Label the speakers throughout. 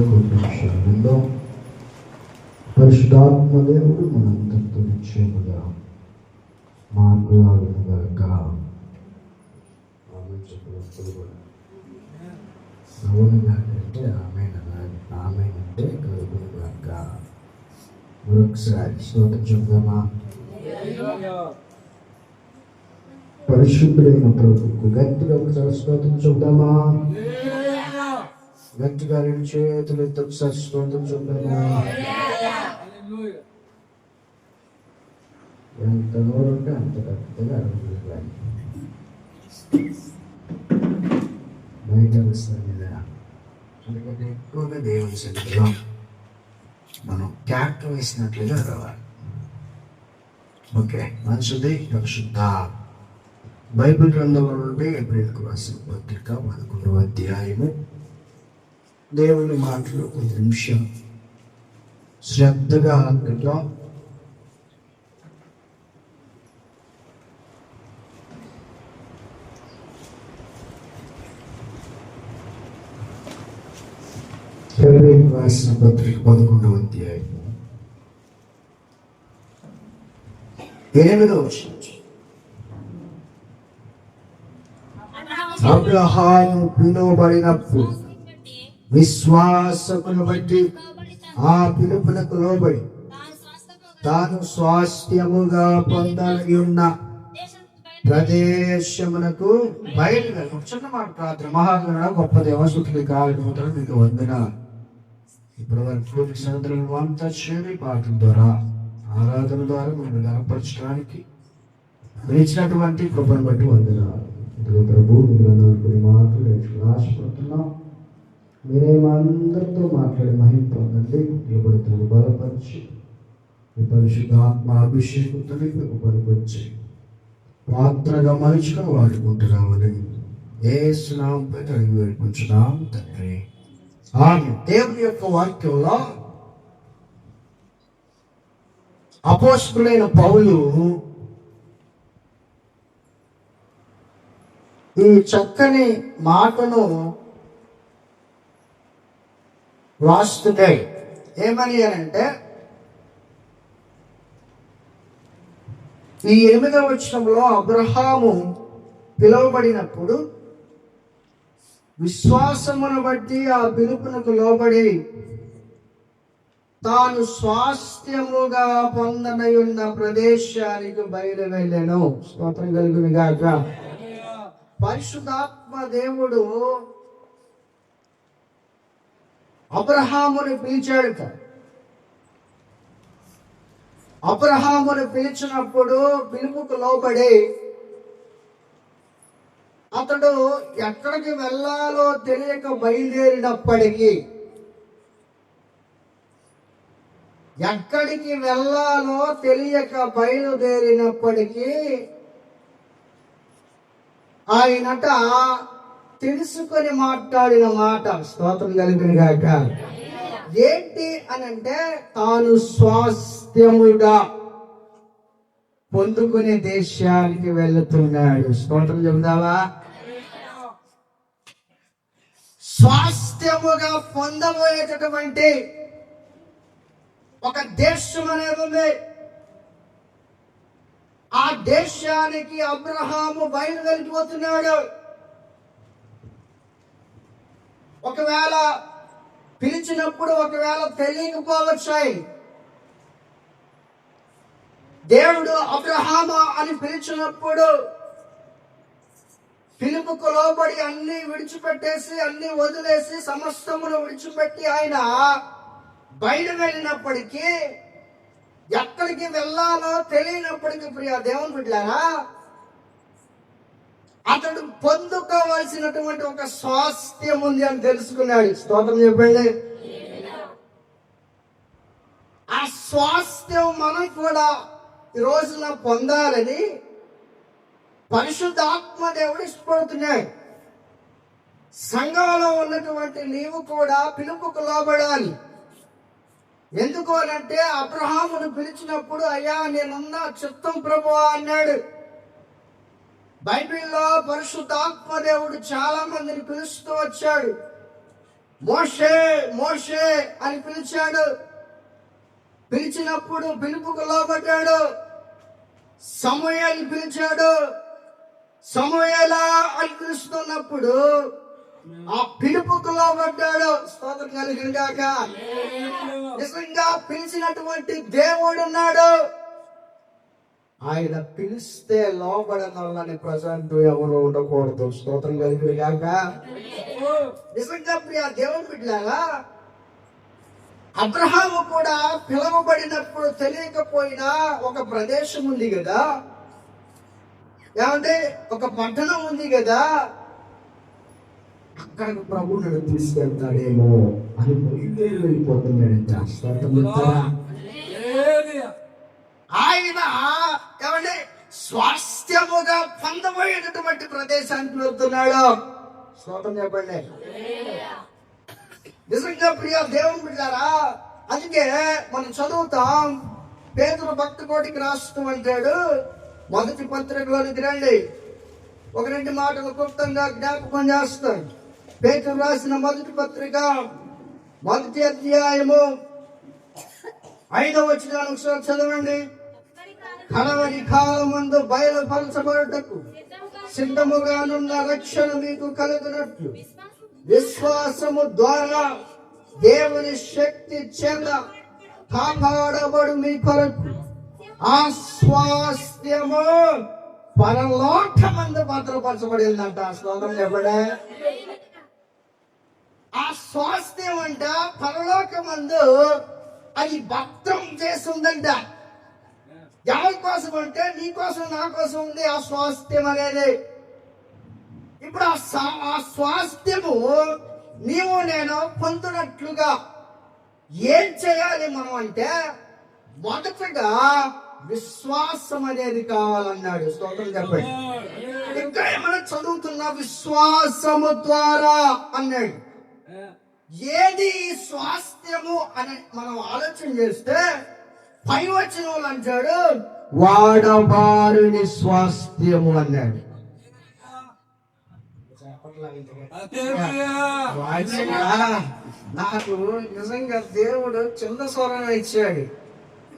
Speaker 1: నిమిషాలలో పరిశుద్ధాత్మ దేవుడు మనందరితో నిశ్చయముగా మాట్లాడునుగాక. అవునుగాకంటే ఆమెనంటే కలుగునుగాక. మరొకసారి స్తోత్రం చెప్దామా? పరిశుద్ధుడైన ప్రభుకు గట్టిగా ఒకసారి స్తోత్రం చెప్దామా? గట్టిగా రెండు చేతులు ఎత్తి ఒకసారి స్తోత్రం చెప్దామా? ఎంత నోరు ఉంటే అంత గట్టిగా అడుగుతాను. బయట వస్తుంది కదా, ఎందుకంటే ఎక్కువగా దేవుని సన్నిధిలో మనం క్యాట్ వేసినట్లుగా రావాలి. ఓకే, మంచిది. పరిశుద్ధ బైబిల్ గ్రంథంలో నుండి ఏప్రిల్కు రాసిన పత్రిక 11వ అధ్యాయము దేవుని మాటలు ఒక నిమిషం శ్రద్ధగా విందాం. ఏప్రిల్కు రాసిన పత్రిక 11వ అధ్యాయము 8వ వచనం. అబ్రహాము పిలువబడినప్పుడు విశ్వాసమును బట్టి ఆ పిలుపునకు లోబడి తాను స్వాస్థ్యముగా పొందాలి ఉన్న ప్రదేశమునకు బయలుదేరి. ఒక చిన్న మాట ప్రార్థన. మహాగణ గొప్ప దేవసుతుడి కాలం మీకు వందన. ఇప్పటి వరకు సందర్భం అంతా చేరి పాటల ద్వారా ఆరాధన ద్వారా మీరు కనపరచడానికి పిలిచినటువంటి కృపను బట్టి వందనాలు. ఇదిగో ప్రభు, మీరు కొన్ని మాటలు నేను ఆశపడుతున్నాం. మీరేమందరితో మాట్లాడి మహిమ పొందండి. ఇవ్వబడుతున్న బలపరిచి మీ పరిశుద్ధాత్మ అభిషేకంతో మీకు పనికొచ్చి పాత్రగా మలుచుకొని వాడుకుంటున్నామని యేసు నామముపై అడిగి వేడుకుంటున్నాం తండ్రి. ఆమేన్. దేవుని యొక్క వాక్యంలో అపోస్తలుడైన పౌలు ఈ చక్కని మాటను రాస్తున్నాయి. ఏమని అంటే, ఈ 8వ వచనంలో అబ్రహాము పిలువబడినప్పుడు విశ్వాసమును బట్టి ఆ పిలుపునకు లోబడి తాను స్వాస్థ్యముగా పొందనయున్న ప్రదేశానికి బయలు వెళ్ళాను. స్తోత్రం కలుగును గాక. పరిశుద్ధాత్మ దేవుడు అబ్రహాముని పిలిచాడు. అబ్రహాముని పిలిచినప్పుడు పిలుపుకు లోబడి అతడు ఎక్కడికి వెళ్ళాలో తెలియక బయలుదేరినప్పటికీ ఆయనట తెలుసుకొని మాట్లాడిన మాట. స్తోత్రం కలిగిన గాక. ఏంటి అనంటే, తాను స్వాస్థ్యముగా పొందుకునే దేశానికి వెళుతున్నాడు. స్తోత్రం చెబుదావా? స్వాస్థ్యముగా పొందబోయేటటువంటి ఒక దేశం అనేది ఉంది. ఆ దేశానికి అబ్రహాము బయలుదేరిపోతున్నాడు. ఒకవేళ పిలిచినప్పుడు ఒకవేళ తెలియకపోవచ్చాయి. దేవుడు అబ్రహాము అని పిలిచినప్పుడు పిలుపుకు లోబడి అన్ని విడిచిపెట్టేసి, అన్ని వదిలేసి, సమస్తమును విడిచిపెట్టి ఆయన బయలు వెళ్ళినప్పటికీ, ఎక్కడికి వెళ్ళాలో తెలియనప్పటికీ, ప్రియ దేవుని బిడ్డలారా, అతడు పొందుకోవాల్సినటువంటి ఒక స్వాస్థ్యం ఉంది అని తెలుసుకున్నాడు. స్తోత్రం చెప్పండి. ఆ స్వాస్థ్యం మనం కూడా ఈ రోజున పొందాలని పరిశుద్ధాత్మ దేవుడు ఇష్టపడుతున్నాడు. సంఘంలో ఉన్నటువంటి నీవు కూడా పిలుపుకు లోబడాలి. ఎందుకు అనంటే, అబ్రహామును పిలిచినప్పుడు అయ్యా నేనున్నా చిత్తం ప్రభువా అన్నాడు. బైబిల్లో పరిశుద్ధాత్మ దేవుడు చాలా మందిని పిలుస్తూ వచ్చాడు. మోషే మోషే అని పిలిచాడు. పిలిచినప్పుడు పిలుపుకు లోబడ్డాడు. సమూయేలు పిలిచాడు. సమూయేలా అని పిలుస్తున్నప్పుడు ఆ పిలుపుకు లోబడ్డాడు. స్తోత్రం కలుగును గాక. నిజంగా పిలిచినటువంటి దేవుడు ఉన్నాడు. ఆయన పిలిస్తే లోబడని వాళ్ళని ప్రజెంట్ ఎవరు ఉండకూడదు. స్తోత్రం కలుగును గాక. నిజంగా ప్రియ దేవుని బిడ్డలారా, అబ్రహాము కూడా పిలవబడినప్పుడు తెలియకపోయినా ఒక ప్రదేశం ఉంది కదా, ఏమంటే ఒక పట్టణం ఉంది కదా, అక్కడికి ప్రభు నన్ను తీసుకెళ్తాడేమో అని వెళ్ళిపోతున్నాడంట. ఆయన ఏమంటే స్వాస్థ్యముగా పొందబోయేటటువంటి ప్రదేశానికి వెళ్తున్నాడు. స్తోత్రం చెప్పండి. నిజంగా ప్రియ దేవుని బిడ్డారా, అందుకే మనం చదువుతాం. పేతురు భక్త కోటికి రాస్తూ అంటాడు, మొదటి పత్రికలోనికి రండి, ఒక రెండు మాటలు క్లుప్తంగా జ్ఞాపకం చేస్తాం. పేతురు రాసిన మొదటి పత్రిక 1వ అధ్యాయము 5వ వచనాన్ని ఒకసారి చదవండి. కడవరి కాలమందు బయలుపరచబడుటకు సిద్ధముగానున్న రక్షణ మీకు కలుగునట్లు విశ్వాసము ద్వారా దేవుని శక్తి చేత కాపాడబడు మీ కొరకు ఆ స్వాస్థ్యము పరలోకమందు భద్రపరచబడిందంట. శ్లోకం చెప్పడే. ఆ స్వాస్థ్యం అంట పరలోకమందు అది భద్రం చేస్తుందంట. ఎవరి కోసం అంటే నీ కోసం నా కోసం ఉంది ఆ స్వాస్థ్యం అనేది. ఇప్పుడు ఆ స్వాస్థ్యము నీవు నేను పొందునట్లుగా ఏం చేయాలి మనం అంటే, మొదటగా విశ్వాసం అనేది కావాలన్నాడు. స్తోత్రం చెప్పండి. ఇంకా ఏమైనా చదువుతున్నా విశ్వాసము ద్వారా అన్నాడు. ఏది స్వాస్థ్యము అని మనం ఆలోచన చేస్తే పై వచ్చిన వాళ్ళు అంటాడు వాడవారిని స్వాస్థ్యము అన్నాడు. నాకు నిజంగా దేవుడు చిన్న స్వరం ఇచ్చాడు.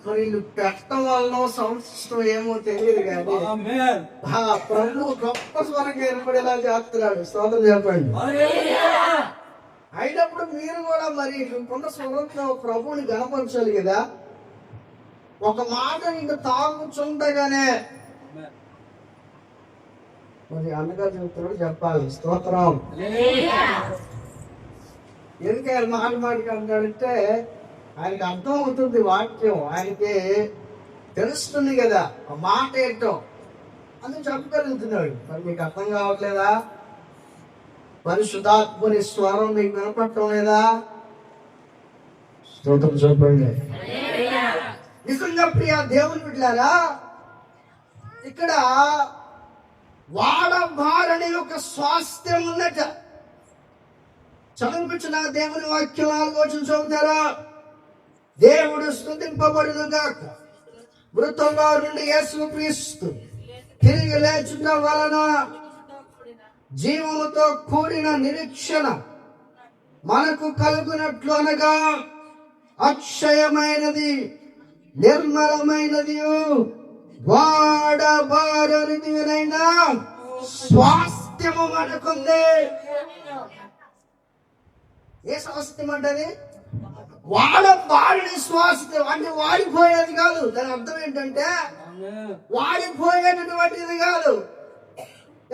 Speaker 1: మరి నువ్వు పెట్టడం వల్ల సంస్కృతం ఏమో తెలియదు కానీ ప్రభు గొప్ప స్వరం ఏర్పడేలా చేస్తున్నాడు. స్తోత్రం చెప్పండి. అయినప్పుడు మీరు కూడా మరి నీకున్న స్వరంతో ప్రభువుని గణపరచాలి కదా. ఒక మాట నీకు తాగుచుండగానే మరి అన్నగా చెబుతున్నాడు చెప్పాలి. స్తోత్రం. ఎందుకు ఆయన మాటికి అంటాడంటే ఆయనకి అర్థం అవుతుంది వాక్యం, ఆయనకి తెలుస్తుంది కదా ఆ మాట ఏంటో అని చెప్పగలుగుతున్నాడు. మరి మీకు అర్థం కావట్లేదా? పరిశుద్ధాత్మని స్వరం మీకు వినపడటం లేదా? స్తోత్రం చెప్పండి. నిజంగా ప్రియ దేవుని బిడ్డలారా, ఇక్కడ వాడబారని ఒక స్వాస్థ్యం ఉన్నట. చదువుపించిన దేవుని వాక్యం ఆలోచన చదువుతారా? దేవుడు స్తుతింపబడును గాక. మృతంలో నుండి యేసుక్రీస్తు తిరిగి లేచుట వలన జీవముతో కూడిన నిరీక్షణ మనకు కలుగునట్లు, అనగా అక్షయమైనది నిర్మలమైనది వాడబారనిదినైన స్వాస్థ్యము మనకుంది. ఏ స్వాస్థ్యం అంటది? వాడబారని స్వాస్థ్యం అంటే వాడిపోయేది కాదు. దాని అర్థం ఏంటంటే వాడిపోయేటటువంటిది కాదు.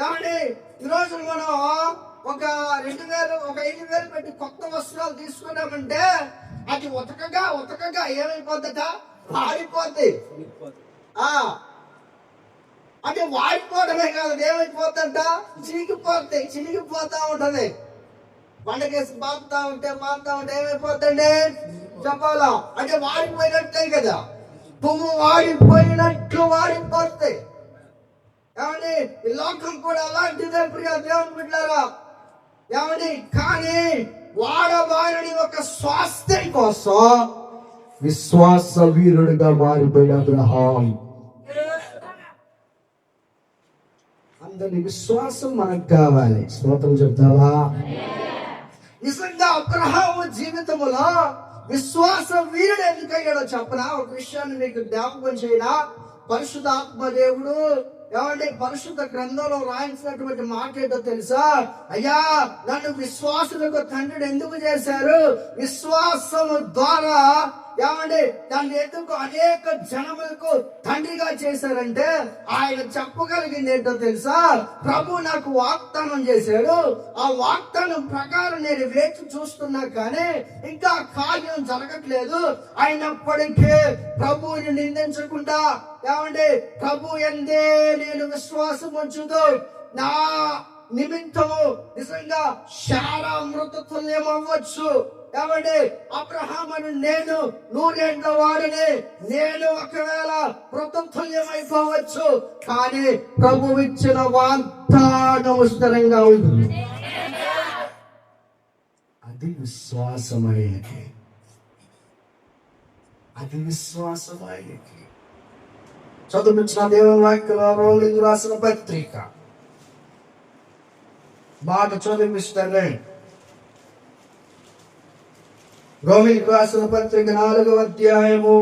Speaker 1: ఏమండి, ఈరోజు మనం ఒక 2,000 ఒక 5,000 పెట్టి కొత్త వస్త్రాలు తీసుకున్నామంటే అది ఉతకగా ఏమైపోద్దట? వాడిపోద్ది. అంటే వాడిపోవడమే కాదు, ఏమైపోతుందంట? చినిగిపోతా ఉంటది. పండగేసి మారుతా ఉంటే ఏమైపోతండి చెప్పాలా? అంటే వాడిపోయినట్టే కదా. పువ్వు వాడిపోయినట్లు వాడిపోతాయి. ఏమండి, ఈ లోకం కూడా అలాంటిదే ప్రియ దేవుని బిడ్డలారా. ఏమండి, కానీ వాడబారని ఒక స్వాస్థ్యం కోసం విశ్వాస వీరుడిగా మారిపోయిన అబ్రహాం. అందరి విశ్వాసం మనకు కావాలి. స్తోత్రం చెప్తావా? నిజంగా అబ్రహాము జీవితంలో విశ్వాస వీరుడు ఎందుకయ్యాడో చెప్పనా? ఒక విషయాన్ని మీకు జ్ఞాపకం చేయనా? పరిశుద్ధాత్మ దేవుడు ఏమంటే పరిశుద్ధ గ్రంథంలో రాయించినటువంటి మాట ఏంటో తెలుసా? అయ్యా, నన్ను విశ్వాసులకు తండ్రిని ఎందుకు చేశారు? విశ్వాసము ద్వారా ఏమండి దాన్ని ఎందుకు అనేక జనములకు తండ్రిగా చేశారంటే ఆయన చెప్పగలిగింది ఏంటో తెలుసా? ప్రభు నాకు వాగ్దానం చేశాడు, ఆ వాగ్దానం ప్రకారం నేను వేచి చూస్తున్నా కానీ ఇంకా కార్యం జరగట్లేదు. అయినప్పటికీ ప్రభువుని నిందించకుండా ఏమండి ప్రభు ఎందే నేను విశ్వాసం ఉంచుతూ నా నిమిత్తము నిజంగా శారా మృతతుల్యం అవ్వచ్చు. ఏమండి అబ్రహామును నేను 100 ఏళ్ల వాడిని, నేను ఒకవేళ మృతతుల్యం అయిపోవచ్చు, కానీ ప్రభు ఇచ్చిన వాగ్దానం స్థిరంగా ఉంది. అది విశ్వాసమైనది, అది విశ్వాసమైనది. చదువుతున్న దేవుని వాక్యంలో రోమిలికి రాసిన పత్రిక మాట చదివిస్తానే. రోమిలికి రాసిన పత్రిక 4వ అధ్యాయము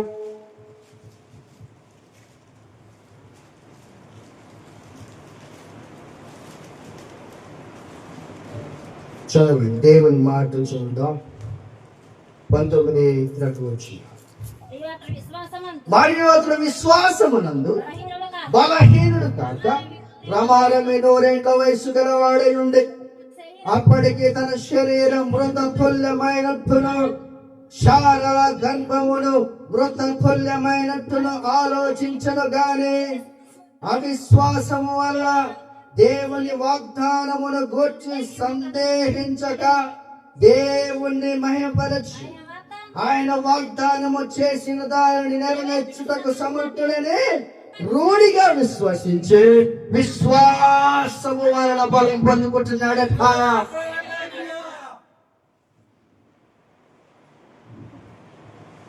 Speaker 1: చదువు. దేవుని మాటలు చూద్దాం. 19 వచ్చి మరియు అతడు విశ్వాసమునందు బలహీనుడు కాక ప్రమాదమే 100 ఏళ్ల వయసు గలవాడై ఉండి అప్పటికి తన శరీరం మృతతుల్యమైనట్టును శారా గర్భమును మృతతుల్యమైనట్టును ఆలోచించను గాని అవిశ్వాసము వల్ల దేవుని వాగ్దానమును గూర్చి సందేహించక దేవుణ్ణి మహిమపరచి ఆయన వాగ్దానము చేసిన దానిని నెరవేర్చుటకు సమర్థుడని రూఢిగా విశ్వసించి విశ్వాసము వలన బలం పొందుకుంటున్నాడట.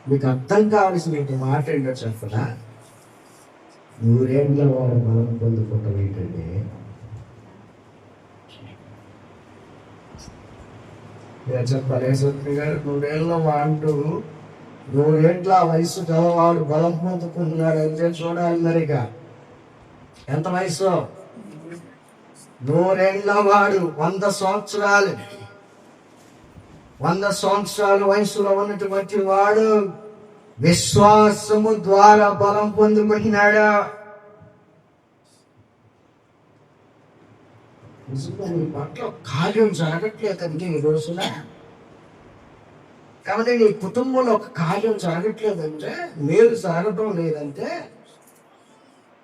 Speaker 1: మీకు అర్థం కావాల్సిన మాట ఏంటో చెప్పనా? 100 ఏళ్ల వారు బలం పొందుకుంటాం ఏంటంటే, చెప్పాలి 100 ఏళ్ల వాడు 100 ఏళ్ల వయసు గలవాడు బలం పొందుకుంటున్నాడు అంటే చూడాలి. మరిగా ఎంత వయసు? 100 ఏళ్ల వాడు 100 సంవత్సరాలు 100 సంవత్సరాల వయసులో ఉన్నటువంటి వాడు విశ్వాసము ద్వారా బలం పొందుకుంటున్నాడు. నీ పట్ల కార్యం జరగట్లేదంటే ఈ రోజున, కాబట్టి నీ కుటుంబంలో ఒక కార్యం జరగట్లేదంటే, మేలు జరగడం లేదంటే,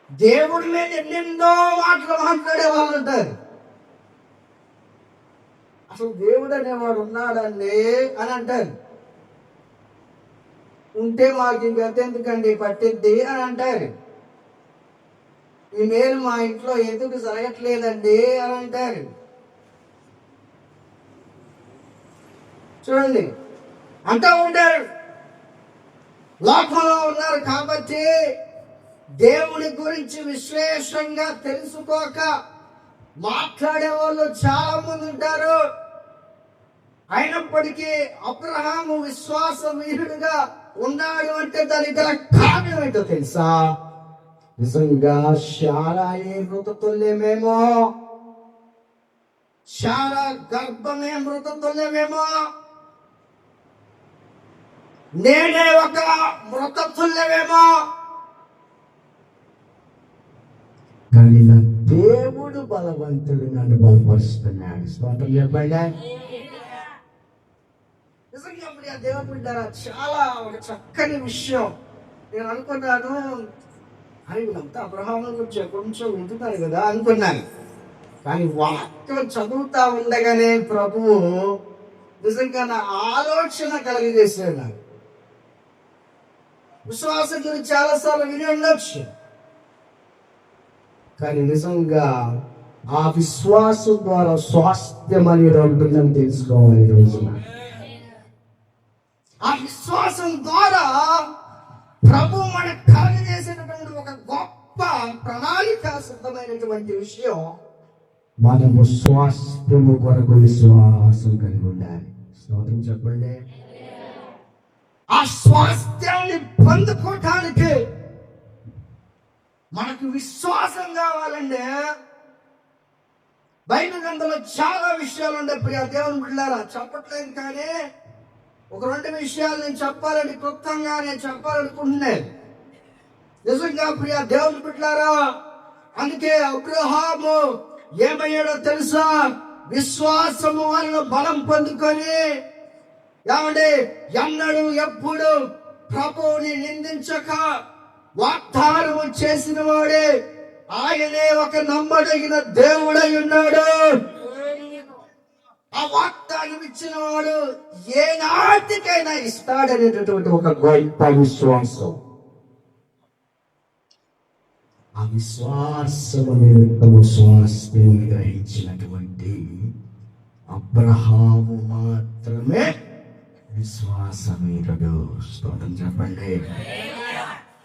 Speaker 1: దేవుడి మీద ఎన్నెన్నో మాటలు మాట్లాడే వాళ్ళు ఉంటారు. అసలు దేవుడు అనేవాడు ఉన్నాడండి అని అంటారు. ఉంటే మాకు ఇంకెందుకండి పట్టిద్ది అని అంటారు. ఈ మేలు మా ఇంట్లో ఎందుకు జరగట్లేదండి అని అంటారు. చూడండి, అంటూ ఉంటారు. లోకంలో ఉన్నారు కాబట్టి దేవుని గురించి విశ్లేషంగా తెలుసుకోక మాట్లాడే వాళ్ళు చాలా మంది ఉంటారు. అయినప్పటికీ అబ్రహాము విశ్వాస వీరుడుగా ఉన్నాడు అంటే దానికి గల కారణం ఏంటో తెలుసా? నిజంగా శారా మృతతుల్యమేమో, శారా గర్భమే మృతతుల్యమేమో, నేనే ఒక మృతతుల్యమేమో, కానీ నా దేవుడు బలవంతుడు, నన్ను బలపరుస్తున్నాడు. స్వాతం చెప్పండి. నిజంగా దేవుడు బిడ్డారా, చాలా ఒక చక్కని విషయం. నేను అనుకున్నాను, అని వీళ్ళంతా అబ్రహాము గురించి కొంచెం వింటున్నారు కదా అనుకున్నాను. కానీ వాక్యం చదువుతా ఉండగానే ప్రభువు నిజంగా నా ఆలోచన కలిగజేశాడు. నాకు విశ్వాసం గురించి చాలాసార్లు విని ఉండొచ్చు, కానీ నిజంగా ఆ విశ్వాసం ద్వారా స్వాస్థ్యం అనేది ఉంటుందని తెలుసుకోవాలి. రోజున ఆ విశ్వాసం ద్వారా ప్రభు మనకు కలుగజేసినటువంటి ఒక గొప్ప ప్రణాళిక సిద్ధమైనటువంటి విషయం, మనము స్వాస్థ్యము కొరకు విశ్వాసం కలిగి ఉండాలి. స్తోత్రం చెప్పండి. ఆ స్వాస్థ్యాన్ని పొందుకోవటానికి మనకు విశ్వాసం కావాలండి. బైబిల్ గ్రంథంలో చాలా విషయాలు ఉండే ప్రియ దేవుని బిడ్డలారా, చెప్పట్లేదు కానీ ఒక 2 విషయాలు నేను చెప్పాలని క్లుప్తంగా నేను చెప్పాలనుకుంటున్నాను. నిజంగా ప్రియ దేవుని బిడ్డలారా, అందుకే అబ్రహాము ఏమయ్యాడో తెలుసా? విశ్వాసము వలన బలం పొందుకొని ఏమండి ఎన్నడూ ఎప్పుడు ప్రభువుని నిందించక వాగ్దానము చేసిన వాడే, ఆయనే ఒక నమ్మదగిన దేవుడై ఉన్నాడు. ఆ వాగ్దానం ఇచ్చిన వాడు ఏనాటికైనా ఇస్తాడనేటటువంటి ఒక గొప్ప విశ్వాసం. ఆ విశ్వాసము నిమిత్తము స్వాస్థ్యం గ్రహించినటువంటి అబ్రహాము మాత్రమే విశ్వాసవీరుడు. స్తోత్రం చెప్పండి.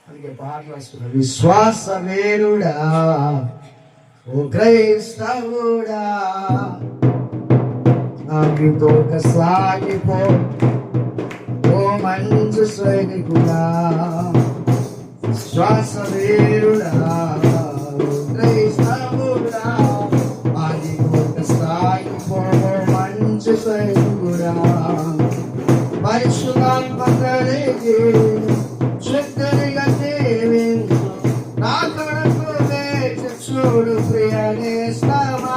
Speaker 1: అందుకే పాట రాసుకున్నాడు, విశ్వాసవీరుడా ఓ క్రైస్తవుడా, నాతో సాగిపో ఓ మంచు సైనికుడా, విశ్వాసవీరుడా క్రైస్తవుడా, నాతో సాగిపో మంచు సైనికుడా, పరిశుద్ధాత్మ కలిగి శక్తిగా జీవించు, నా కొరకు వేచి చూడు ప్రియ నేస్తమా.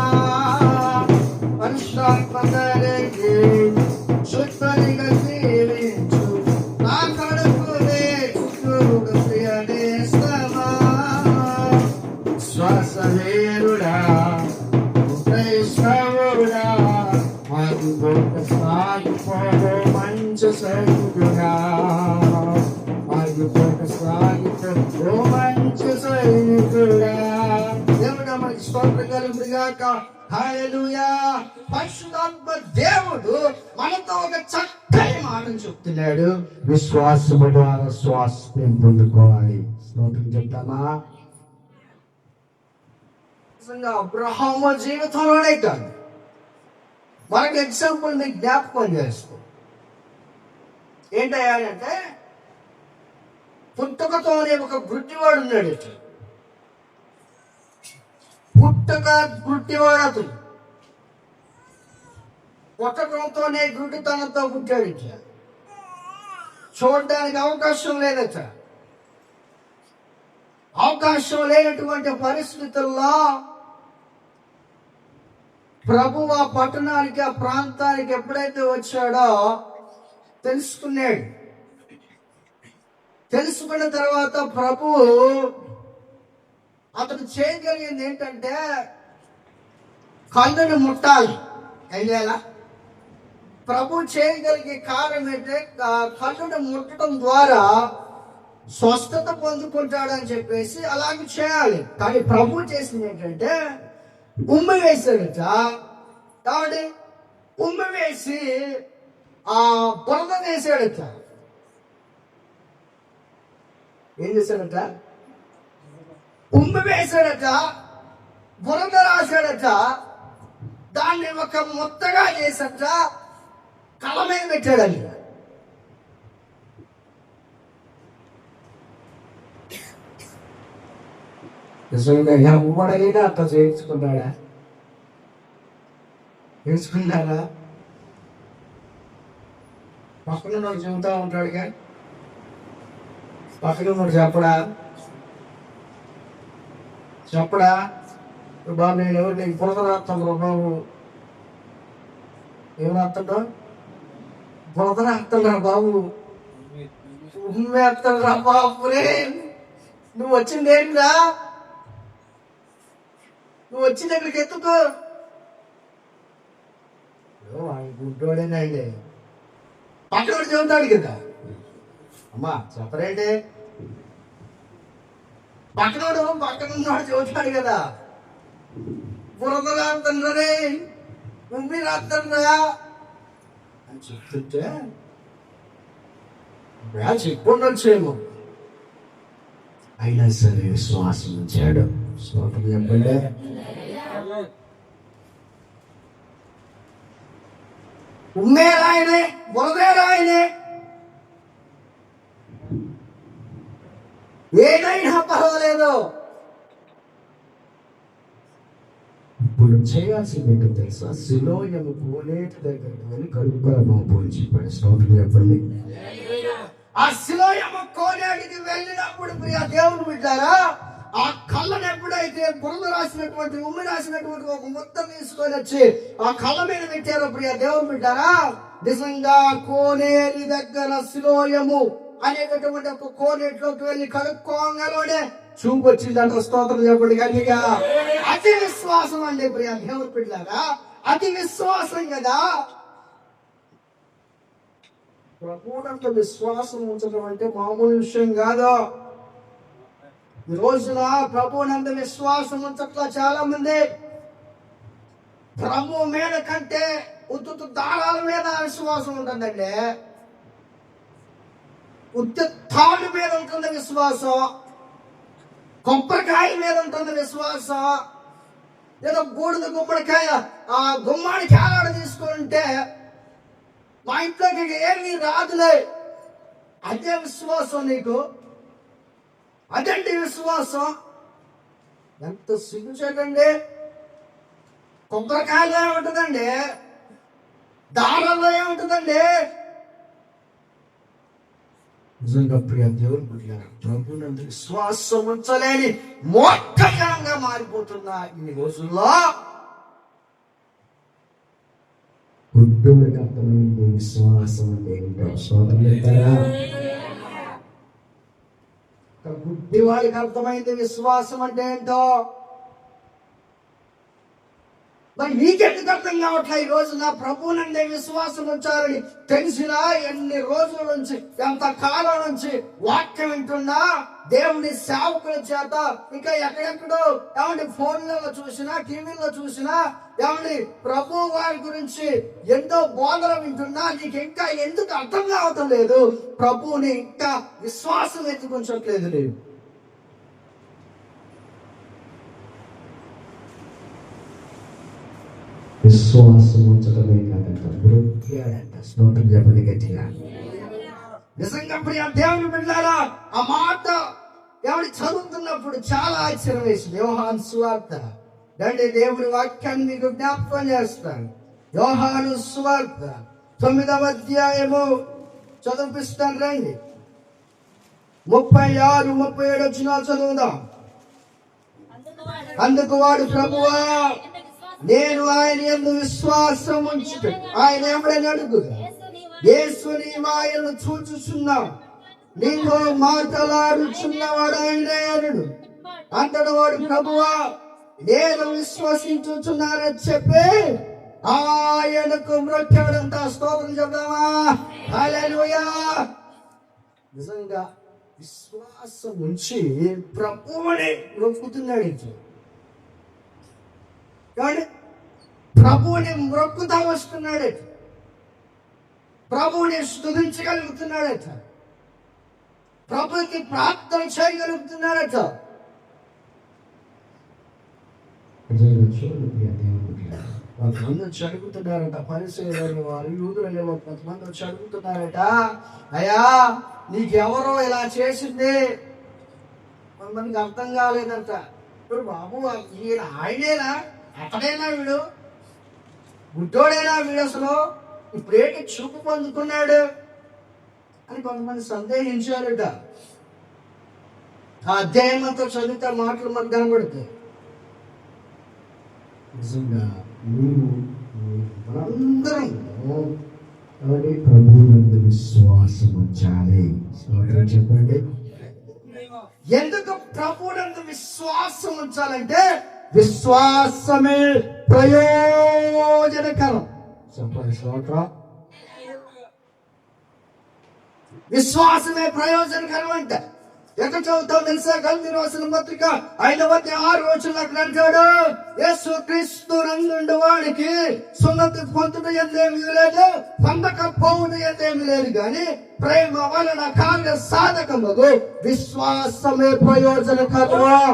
Speaker 1: పరిశుద్ధాత్మ కలిగి శక్తిగా జీవించు, నా కొరకు వేచి చూడు ప్రియ నేస్తమా. శ్వాసవీరుడా క్రైస్తవుడా, సాగిపోవు మంచు సైనికుడా, సాగిపో మంచు సైనికుడా. దేవుడా మనకి స్తోత్రం కలుగుగాక. హల్లెలూయా. పరిశుద్ధాత్మ దేవుడు మనతో ఒక చక్కని మాటను చెప్తున్నాడు. విశ్వాసము ద్వారా స్వాస్థ్యం పొందుకోవాలి. స్తోత్రం చెప్తామా? నిజంగా అబ్రహాము జీవితంలోనే కాదు, మనకి ఎగ్జాంపుల్ ని జ్ఞాపకం చేస్తాం. ఏంటంటే పుట్టుకతోనే ఒక గుడ్డివాడు ఉన్నాడు. పుట్టుక గుడ్డివాడు అతను. పుట్టకంతోనే గుడ్డితనంతో పుట్టాడు. చూడడానికి అవకాశం లేదట. అవకాశం లేనటువంటి పరిస్థితుల్లో ప్రభువు ఆ పట్టణానికి ఆ ప్రాంతానికి ఎప్పుడైతే వచ్చాడో తెలుసుకున్నాడు. తెలుసుకున్న తర్వాత ప్రభువు అతను చేయగలిగింది ఏంటంటే కళ్ళను ముట్టాలి. అయ్యేలా ప్రభు చేయగలిగే కారణం ఏంటంటే కళ్ళను ముట్టడం ద్వారా స్వస్థత పొందుకుంటాడని చెప్పేసి అలాగే చేయాలి. కానీ ప్రభు చేసింది ఏంటంటే ఉమ్మి వేశాడట. కాబట్టి ఉమ్మి వేసి ఆ బురద వేసాడట. ఏం చేశాడట? ఉమ్మి వేశాడట, బురద రాశాడట, దాన్ని ఒక ముద్దగా చేసట కళ మీద పెట్టాడండి. నిజంగా ఎవడైనా అట్లా చేయించుకున్నాడా? చేయించుకున్నారా? పక్కన నాకు చెబుతా ఉంటాడుగా, పక్కన ఉన్నాడు చెప్పడా బాబు, నేను ఎవరు నీకు బురద రాస్తాను బాబు. ఏం రాస్తాడు? బురద రాస్తాడు బాబు, ఉమ్మేస్తాడు రా బాబు. రే నువ్వు వచ్చింది ఏంటిరా? నువ్వు వచ్చింది ఎక్కడికి ఎత్తుకో. గుడ్డోడేనండి. పక్కన చెబుతాడు కదా, అమ్మా చెప్పరేంటి? పక్కనోడు పక్కన ఉన్నాడు చెబుతాడు కదా, బురద రాస్తుండ్రే, ఉమ్మి రాస్తుండ్రా అని చెప్తుంటే చెప్పుండొచ్చేమో, అయినా సరే విశ్వాసం ఉంచాడు. స్తోత్రం చెప్పండి. ఉమ్మేరు ఆయనే, బురదేరు ఆయనే. ఏదైనా పర్వాలేదు. ఇప్పుడు చేయాల్సింది ఏంటో తెలుసా? సిలోయము కోనేటి దగ్గరికి వెళ్ళి కడుక్కోమో పోయి చెప్పాడు. స్తోత్రం చెప్పండి. ఆ సిలోయము కోనేటికి వెళ్ళినప్పుడు ప్రియ దేవుని బిడ్డారా, ఆ కళ్ళను ఎప్పుడైతే బురద రాసినటువంటి ఉమ్మి రాసినటువంటి ఒక ముద్ద తీసుకొని వచ్చి ఆ కళ్ళ మీద పెట్టారో ప్రియ దేవుని బిడ్డారా, నిజంగా కోనేటి దగ్గర సిలోయము అనేటటువంటి ఒక కోనేటిలోకి వెళ్ళి కడుక్కోగానే చూపు వచ్చిందంట. స్తోత్రం చెప్పండి గట్టిగా. అతి విశ్వాసం అండి ప్రియ దేవుని బిడ్డలారా, అతి విశ్వాసం కదా. ప్రభువునంత విశ్వాసం ఉంచడం అంటే మామూలు విషయం కాదు. ఈ రోజున ప్రభువునంత విశ్వాసం ఉంచట్లా చాలా మంది. ప్రభు మీద కంటే ఉత్తు దారాల మీద విశ్వాసం ఉంటుందండి. ఉత్తి తాడు మీద ఉంటుంది విశ్వాసం, కొబ్బరికాయ మీద ఉంటుంది విశ్వాసం. ఏదో బూడిద గుమ్మడికాయ ఆ గుమ్మానికి ఆడ తీసుకుంటే మా ఇంట్లోకి ఏమీ రాదులే, అదే విశ్వాసం నీకు. అదండి విశ్వాసం. ఎంత సిగ్గుచేటండి. కొబ్బరికాయలో ఏముంటుందండి, దారంలో ఏముంటుందండి. నిజంగా ప్రియ దేవుని బిడ్డలారా, ప్రభువునందు విశ్వాసం ఉంచలేని మూర్ఖంగా మారిపోతున్న ఈ రోజుల్లో గుడ్డులకు అర్థమైంది విశ్వాసం అంటే ఏంటో. స్తోత్రం చెప్తారా? గుడ్డి వారికి అర్థమైంది విశ్వాసం అంటే ఏంటో. మరి నీకెందుకు అర్థం కావట్లే? ఈ రోజు నా ప్రభువునందే విశ్వాసం ఉంచాలని తెలిసినా, ఎన్ని రోజుల నుంచి, ఎంత కాలం నుంచి వాక్యం వింటున్నా, దేవుని సేవకుల చేత ఇంకా ఎక్కడెక్కడో ఏమండి ఫోన్లలో చూసినా, టీవీలో చూసినా, ఏమండి ప్రభు వారి గురించి ఎంతో బోధన వింటున్నా, నీకు ఇంకా ఎందుకు అర్థం కావటం లేదు? ప్రభువుని ఇంకా విశ్వాసం ఎత్తుకుంచట్లేదు లేదు. విశ్వాసం ఉంచడమే కాదంట, బ్రొక్కాడంట. స్తోత్రం చెప్పండి గట్టిగా. నిజంగా ప్రియ దేవుని బిడ్డలారా, ఆ మాట ఎవరి చదువుతున్నప్పుడు చాలా ఆశ్చర్యం వేసింది. యోహాను సువార్త అంటే దేవుని వాక్యాన్ని మీకు జ్ఞాపకం చేస్తాను. యోహాను సువార్త 9వ అధ్యాయము చదివిస్తాను రండి. 36, 37 వచనాలు చదువుదాం. అందుకు వాడు, ప్రభువా నేను ఆయన యందు విశ్వాసం ఉంచుట. ఆయన ఎవడని అడుగుగా, యేసు నీవు ఆయనను చూచుచున్నావు, నీవు మాట్లాడుచున్నవాడు ఆయనే అనుడు. అంతటి వాడు, ప్రభువా నేను విశ్వసించుచున్నానని చెప్పి ఆయనకు మ్రొక్కాడంట. స్తోత్రం చెప్దామా? హల్లెలూయా. నిజంగా విశ్వాసం ఉంచి ప్రభువుని మొక్కుతున్నాడు. ప్రభువుని మొక్కుతా వస్తున్నాడట, ప్రభువుని స్తుతించగలుగుతున్నాడట, ప్రభుకి ప్రార్థన చేయగలుగుతున్నాడట. కొంతమంది వచ్చి అడుగుతున్నారట, పరిసయ్యులైన వారు, యూదులైన వారు కొంతమంది వచ్చి అడుగుతున్నారట, అయ్యా నీకెవరో ఇలా చేసింది? కొంతమందికి అర్థం కాలేదంట. ఇప్పుడు బాబు ఈయన ఆయనేనా, అతడేనా వీడు, గుడ్డోడేనా వీడు, అసలు ఇప్పుడేంటి చూపు పొందుకున్నాడు అని కొంతమంది సందేహించారట. ఆ అధ్యాయంతో చదివితే మాటలు మనకు కనబడుతాయి. నిజంగా మనందరం ప్రభువునందు విశ్వాసం ఉంచాలి. చెప్పండి, ఎందుకు ప్రభువునందు విశ్వాసం ఉంచాలంటే విశ్వాసమే ప్రయోజనకరం. చెప్పండి స్తోత్రం. విశ్వాసమే ప్రయోజనకరం అంటే ఎక్కడ చదువుతాం తెలుసా? గలతీ రాసిన పత్రిక 5వ అధ్యాయం 6వ వచనంలో అంటాడు, యేసు క్రీస్తు నందుండు వాడికి సున్నతి పొందుట ఎందేమీ లేదు, పొందకపోవుట ఎందేమీ లేదు, కానీ ప్రేమ వలన కార్య సాధకమగు విశ్వాసమే ప్రయోజనకరం.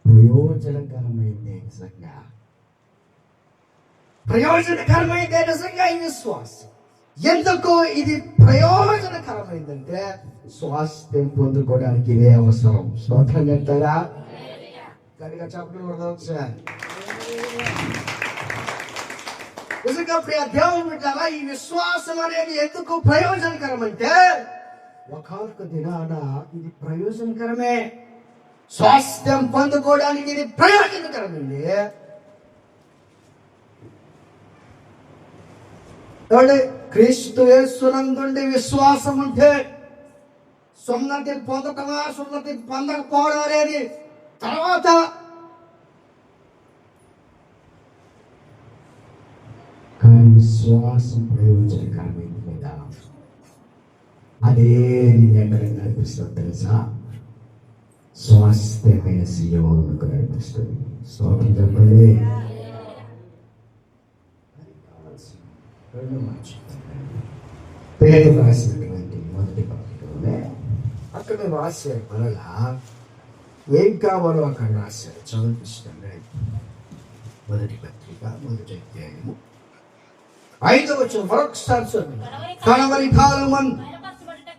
Speaker 1: ప్రయోజనకరమైంది నిజంగా. ప్రయోజనకరమైతే నిజంగా ఈ విశ్వాసం. ఎందుకు ఇది ప్రయోజనకరమైందంటే స్వాస్థ్యం పొందుకోవడానికి ఇదే అవసరం. స్తోత్రం చెప్తారా? కనుక చెప్పకూడదు ఒకసారి. నిజంగా ప్రియ దేవుని బిడ్డలారా, ఈ విశ్వాసం అనేది ఎందుకు ప్రయోజనకరం అంటే ఒకానొక దినాన ఇది ప్రయోజనకరమే. స్వాస్థ్యం పొందుకోవడానికి ఇది ప్రయోజనకరమండి. క్రీస్తు యేసునందుండి విశ్వాసం ఉంటే సున్నతి పొందటమా సున్నతి పొందకపోవడం అనేది తర్వాత. కానీ విశ్వాసం ప్రయోజనకరమైంది కదా, అదే ఎక్కడ నడిపిస్తుంది తెలుసా? స్వాస్థ్యమైన సీయోనుకు నడిపిస్తుంది. స్తోత్రం చెప్పండి. పేరు రాసినటువంటి మొదటి పత్రికలోనే అక్కడ రాశారు. మరలా ఏం కావాలో అక్కడ రాశారు. చదివిస్తాను. మొదటి పత్రిక 1వ అధ్యాయము 5వ వచనం మరొకసారి చదువు. కడవరి కాలమందు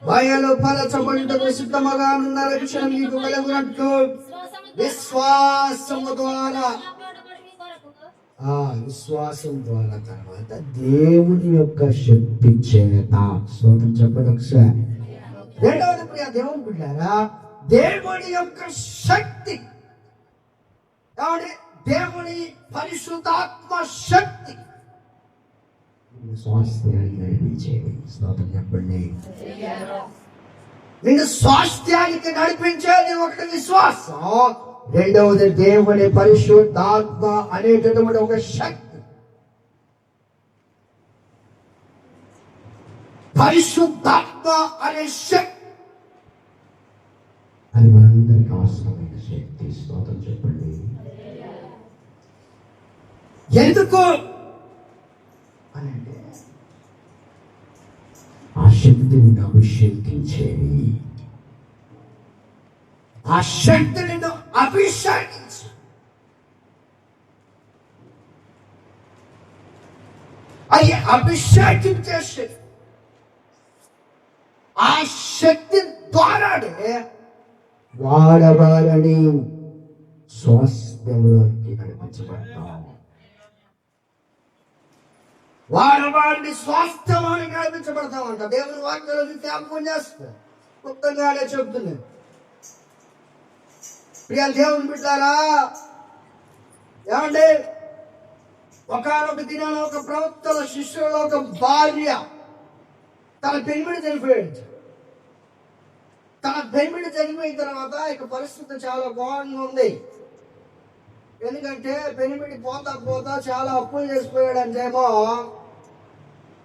Speaker 1: బయలుపరచబడుటకు సిద్ధముగానున్న రక్షణ మీకు కలుగునట్లు విశ్వాసము ద్వారా తర్వాత దేవుని యొక్క శక్తి చేత. స్తోత్రం చెప్పండి ఒకసారి. రెండవది ప్రియ దేవుని బిడ్డారా, దేవుని యొక్క శక్తి, దేవుని పరిశుద్ధాత్మ శక్తి స్వాస్థ్యాన్ని నడిపించేది. స్తోత్రం చెప్పండి. నిన్ను స్వాస్థ్యానికి నడిపించేది ఒకటి విశ్వాసం, రెండవది దేవుని పరిశుద్ధాత్మ అనేటటువంటి ఒక శక్తి. పరిశుద్ధాత్మ అనే శక్తి అది మనందరికి అవసరమైన శక్తి. స్తోత్రం చెప్పండి. ఎందుకు అనంటే ఆ శక్తిని అభిషేకించేది. ఆ శక్తిని అభిషేకించు. అది అభిషేకించే శక్తి. ఆ శక్తి ద్వారానే వాడవాలని స్వాస్థ్యంలోకి నడిపించబడతాం. వాడవాడిని స్వాస్థ్యానికి నడిపించబడతామంట. దేవుని వాక్యాలు జ్ఞాపకం చేస్తారు. క్లుప్తంగానే చెప్తున్నాను. ప్రియ దేవుని బిడ్డారా, ఏమండి, ఒకనొక దినాన ఒక ప్రవక్తల శిష్యులలో ఒక భార్య తన పెనిమిడి చనిపోయాడు. తన పెనిమిడి చనిపోయిన తర్వాత ఇక పరిస్థితి చాలా ఘోరంగా ఉంది. ఎందుకంటే పెనిమిడి పోతా చాలా అప్పులు చేసిపోయాడు అంటేమో.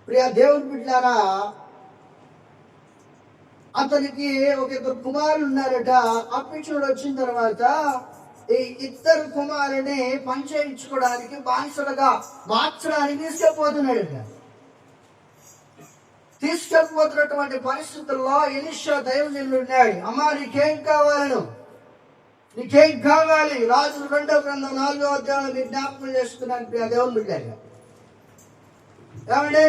Speaker 1: ప్రియ దేవుని బిడ్డారా, అతనికి ఒక 2 కుమారులు ఉన్నారట. అప్పించుడు వచ్చిన తర్వాత ఈ 2 కుమారుని పనిచేయించుకోవడానికి బానిసలుగా మార్చడానికి తీసుకెళ్ళిపోతున్నాడట. తీసుకెళ్ళిపోతున్నటువంటి పరిస్థితుల్లో ఎలీషా దైవజనుడు ఉన్నాడు. అమ్మా, నీకేం కావాలను, నీకేం కావాలి? రాజుల 2వ గ్రంథం 4వ అధ్యాయంలో మీరు జ్ఞాపకం చేసుకున్నాను. ప్రియ దేవుని బిడ్డారు, ఏమండి,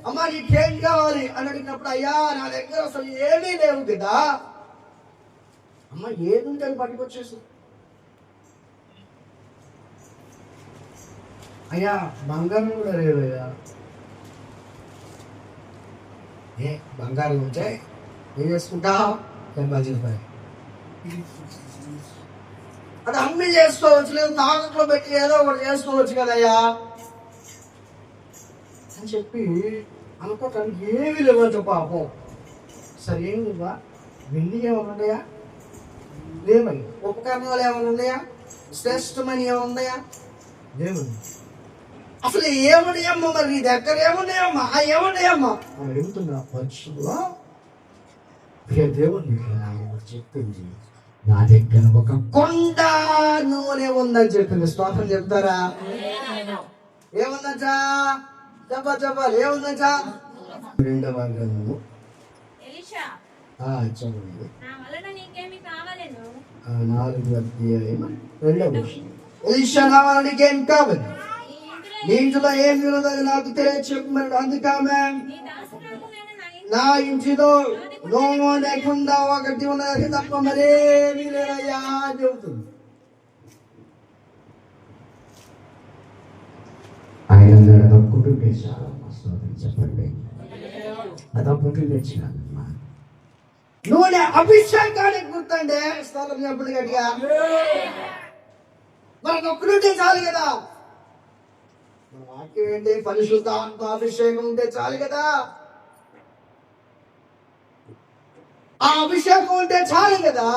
Speaker 1: అమ్మా నీకేం కావాలి అని అడిగినప్పుడు, అయ్యా నా దగ్గర అసలు ఏమీ లేవు కదా. అమ్మ ఏది ఉంటే అది పట్టుకొచ్చేసి, అయ్యా బంగారం కూడా లేదయ్యా. బంగారం ఉంటే ఏం చేసుకుంటావు? రూపాయలు అది అన్ని చేసుకోవచ్చు, లేదు తాకట్లో పెట్టి ఏదో ఒకటి చేసుకోవచ్చు కదయ్యా అని చెప్పి అనుకోవటానికి ఏమీ లేవంట పాపం. సరే ఏం లేవా? వెండి ఏమైనా ఉన్నాయా? లేవని. ఉపకరణాలు ఏమైనా ఉన్నాయా? శ్రేష్టమైన ఏమైనా ఉన్నాయా? లేవండి. అసలు ఏమున్నాయమ్మా? మరి నీ దగ్గర ఏమున్నాయమ్మా? ఏమున్నాయమ్మా అని అడుగుతున్నా. పక్షుల్లో దేవుని చెప్పింది, నా దగ్గర ఒక కొండ నూనె ఉందని చెప్పింది. స్తోత్రం చెప్తారా? ఏముందంట? చెప్పాలి. ఏముందంట? 2వ గ్రంథము చదవండి. 4వ అధ్యాయం 2వ వచనం. ఎలీషా, నా వలన నీకేమి కావాలి? నీ ఇంటిలో ఏమి ఉన్నది నాకు తెలియచెప్పమన్నాడు. అందుకామె నా ఇంటిలో నోము లేకుండా ఒకటి ఉన్నది తప్ప మరేమీ లేదయ్యా చెబుతుంది. ఆయన అదొక్కటి చాలా స్తోత్రం చెప్పండి. అదొక్కటి తెచ్చినానమ్మా. నూనె అభిషేకానికి గుర్తండి. స్తోత్రం చెప్పండి గట్టిగా. మనకు ఒక్కడుంటే చాలు కదా. మన వాక్యం ఏంటి? పరిశుద్ధ ఆత్మ అభిషేకం ఉంటే చాలు కదా. ఆ అభిషేకం ఉంటే చాలు కదా.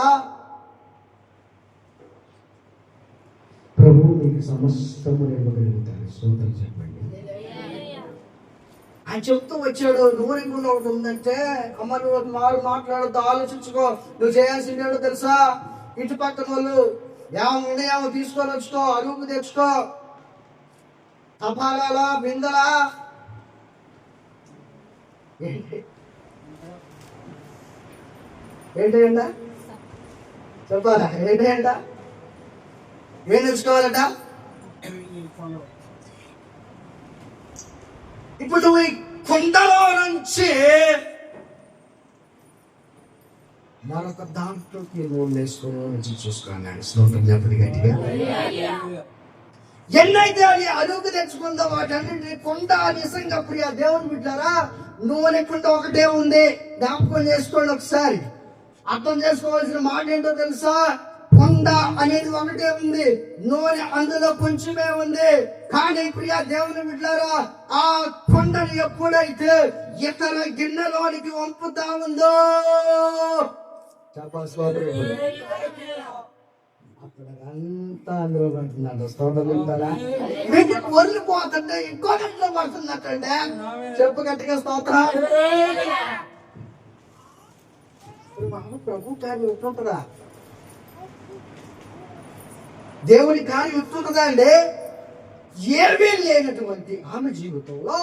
Speaker 1: ప్రభు మీకు సమస్తము ఇవ్వగలుగుతారు. స్తోత్రం చెప్పండి. ఆయన చెప్తూ వచ్చాడు, నూనె కూడా ఒకటి ఉందంటే అమ్మ నువ్వు మాట్లాడుతూ ఆలోచించుకో. నువ్వు చేయాల్సింది ఏంటో తెలుసా? ఇంటి పక్కన వాళ్ళు ఏమో తీసుకొని వచ్చుకో, అరుగు తెచ్చుకో. తపాలా బిందెలా ఏంటంట చెప్పాలా? ఏంటంట ఏం తెచ్చుకోవాలట? ఇప్పుడు నువ్వు ఈ కొండలో నుంచి మరొక దాంట్లోకి నువ్వు వేసుకోవాలని చూసుకున్నాడు. శ్లోకం చెప్పండి గట్టిగా. ఎన్నైతే అది అడుగు తెచ్చుకుందో వాటన్నింటినీ కొండ నిజంగా ప్రియ దేవుని బిడ్డారా, నూనె కుండ ఒకటే ఉంది. జ్ఞాపకం చేసుకోండి ఒకసారి. అర్థం చేసుకోవాల్సిన మాట ఏంటో తెలుసా? కొండ అనేది ఒకటే ఉంది, నూనె అందులో కొంచెమే ఉంది. కానీ ప్రియ దేవుని బిడ్డారా, ఆ కొండను ఎప్పుడైతే ఇతర గిన్నెలోనికి వంపుతా ఉందో అప్పుడంతా అందులో పడుతున్నాడు. స్తోత్రం చెప్తారా? మీకు వదిలిపోతుంటే ఇంకో గంటలో పడుతున్నట్టండి. చెప్పు గట్టిగా స్తోత్రం. ప్రభు కార్యం ఎట్లుంటుందా? దేవుని కార్యం ఎట్లుంటుందా అండి? ఏమీ లేనటువంటి ఆమె జీవితంలో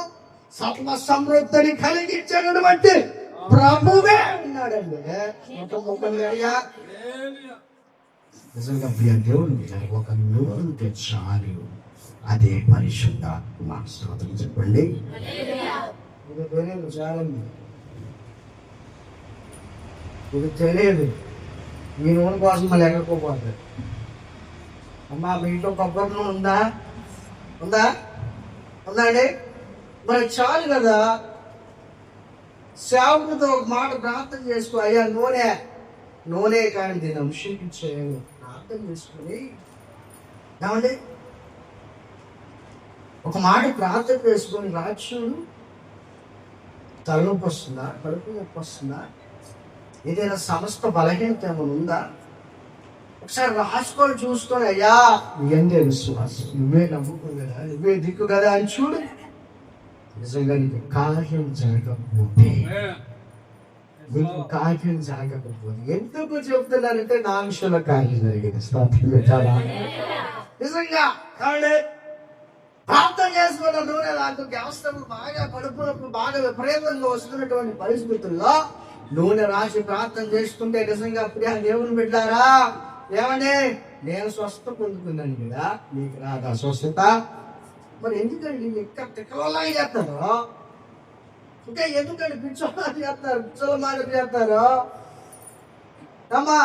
Speaker 1: సర్వ సమృద్ధిని కలిగించినటువంటి ప్రభువే ఉన్నాడండి. నిజంగా ప్రియ దేవుని ఒక నూనె చాలు, అదే పరిశుద్ధాత్మ. స్తోత్రం చెప్పండి. ఇది తెలియదు చాలండి, ఇది తెలియదు. మీ నూనె కోసం మళ్ళీ ఎక్కడిపోతారు. అమ్మా మీ ఇంట్లో కొబ్బరి నూనె ఉందా? ఉందా? ఉందా అండి? మరి చాలు కదా. సేవకుడితో ఒక మాట ప్రార్థన చేసుకో, అయ్యా నూనె కానీ దీన్ని అభిషేకించేయను ప్రార్థన చేసుకుని ఏమండి ఒక మాట ప్రార్థన చేసుకొని రాచుడు. తలనొప్పి వస్తుందా? కడుపు నొప్పి వస్తుందా? ఏదైనా సమస్త బలహీనత ఏమైనా ఉందా? ఒకసారి రాసుకొని చూసుకొని, అయ్యా ఎందే విశ్వాసం, నువ్వే నమ్ముకుని కదా, నువ్వే దిక్కు కదా అని చూడు. నిజంగా నీకు కార్యం జరగకపోతే ఎందుకు చెప్తున్నానంటే నా విషయంలో కార్యం జరిగింది. చాలా నిజంగా ప్రార్థన చేసుకున్న నూనె నాకు వ్యవస్థలు బాగా కడుపునప్పుడు బాగా విపరీతంగా వస్తున్నటువంటి పరిస్థితుల్లో నూనె రాసి ప్రార్థన చేసుకుంటే నిజంగా ప్రియ దేవుని బిడ్డారా, ఏమని నేను స్వస్థ పొందుతున్నాను కదా, మీకు రాదా స్వస్థత? మరి ఎందుకండి ఇంకా తిక్కలలాగా చేస్తారు? ఇంకా ఎందుకండి పిచ్చోళ్ళు చేస్తారు, పిచ్చోళ్ళ మాట చేస్తారు అమ్మా?